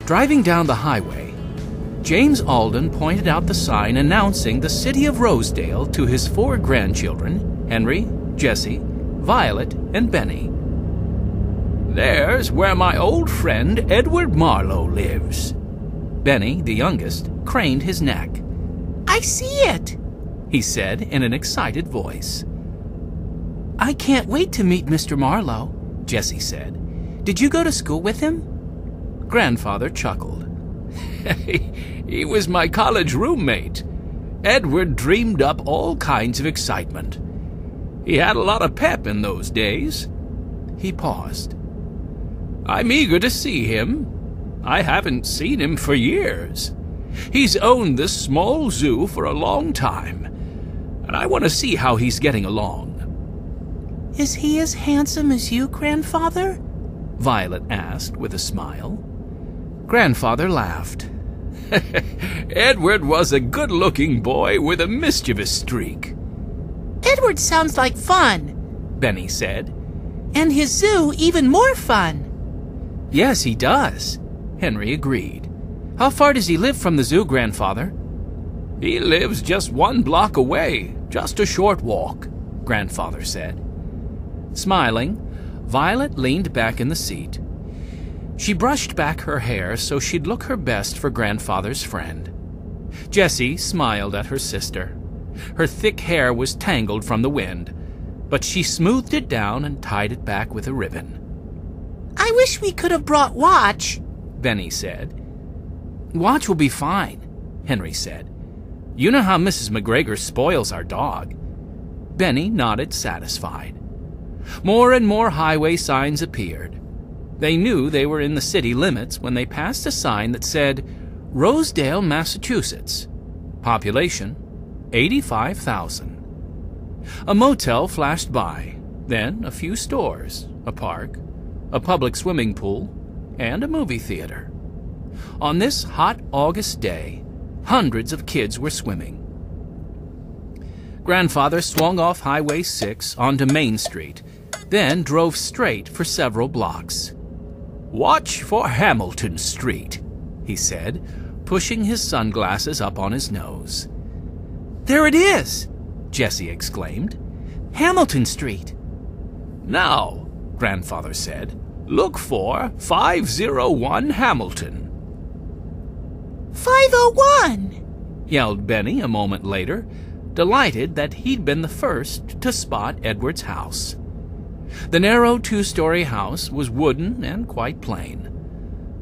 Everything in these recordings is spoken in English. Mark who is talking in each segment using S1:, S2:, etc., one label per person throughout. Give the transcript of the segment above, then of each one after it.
S1: Driving down the highway, James Alden pointed out the sign announcing the city of Rosedale to his 4 grandchildren, Henry, Jessie, Violet, and Benny. "There's where my old friend Edward Marlowe lives." Benny, the youngest, craned his neck. "I see it," he said in an excited voice. "I can't wait to meet Mr. Marlowe," Jessie said. "Did you go to school with him?" Grandfather chuckled. "He was my college roommate. Edward dreamed up all kinds of excitement. He had a lot of pep in those days." He paused. "I'm eager to see him. I haven't seen him for years. He's owned this small zoo for a long time, and I want to see how he's getting along." "Is he as handsome as you, Grandfather?" Violet asked with a smile. Grandfather laughed. "Edward was a good-looking boy with a mischievous streak." "Edward sounds like fun," Benny said. "And his zoo even more fun." "Yes, he does," Henry agreed. "How far does he live from the zoo, Grandfather?" "He lives just 1 block away, just a short walk," Grandfather said. Smiling, Violet leaned back in the seat. She brushed back her hair so she'd look her best for Grandfather's friend. Jessie smiled at her sister. Her thick hair was tangled from the wind, but she smoothed it down and tied it back with a ribbon. "I wish we could have brought Watch," Benny said. "Watch will be fine," Henry said. "You know how Mrs. McGregor spoils our dog." Benny nodded satisfied. More and more highway signs appeared. They knew they were in the city limits when they passed a sign that said, Rosedale, Massachusetts. Population, 85,000. A motel flashed by, then a few stores, a park, a public swimming pool, and a movie theater. On this hot August day, hundreds of kids were swimming. Grandfather swung off Highway 6 onto Main Street, then drove straight for several blocks. "Watch for Hamilton Street," he said, pushing his sunglasses up on his nose. "There it is!" Jessie exclaimed. "Hamilton Street." "Now," Grandfather said, "look for 501 Hamilton." 501! Yelled Benny a moment later, delighted that he'd been the first to spot Edward's house. The narrow 2-story house was wooden and quite plain.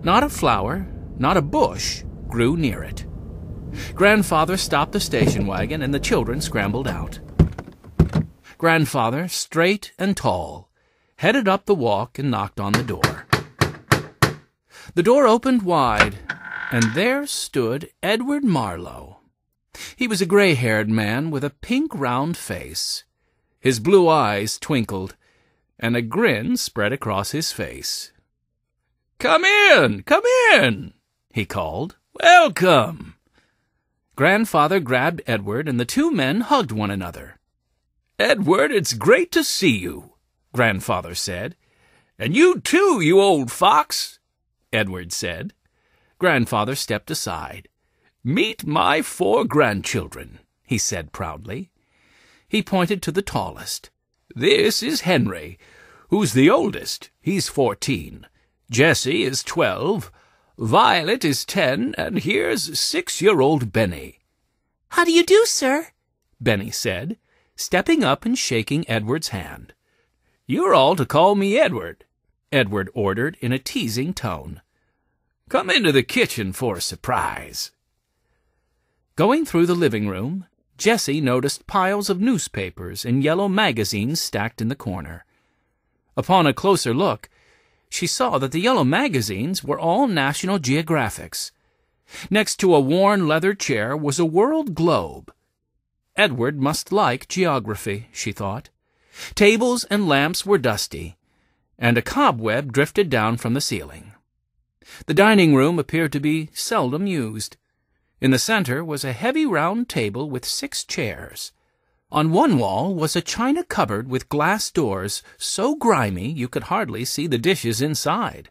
S1: Not a flower, not a bush, grew near it. Grandfather stopped the station wagon and the children scrambled out. Grandfather, straight and tall, headed up the walk and knocked on the door. The door opened wide, and there stood Edward Marlowe. He was a gray-haired man with a pink round face. His blue eyes twinkled, and a grin spread across his face. "Come in, he called. "Welcome." Grandfather grabbed Edward, and the 2 men hugged one another. "Edward, it's great to see you," Grandfather said. "And you too, you old fox," Edward said. Grandfather stepped aside. "Meet my 4 grandchildren," he said proudly. He pointed to the tallest. "This is Henry, who's the oldest. He's 14. Jessie is 12. Violet is 10, and here's 6-year-old Benny." "How do you do, sir?" Benny said, stepping up and shaking Edward's hand. "You're all to call me Edward," Edward ordered in a teasing tone. "Come into the kitchen for a surprise." Going through the living room, Jessie noticed piles of newspapers and yellow magazines stacked in the corner. Upon a closer look, she saw that the yellow magazines were all National Geographics. Next to a worn leather chair was a world globe. Edward must like geography, she thought. Tables and lamps were dusty, and a cobweb drifted down from the ceiling. The dining room appeared to be seldom used. In the center was a heavy round table with 6 chairs. On one wall was a china cupboard with glass doors so grimy you could hardly see the dishes inside.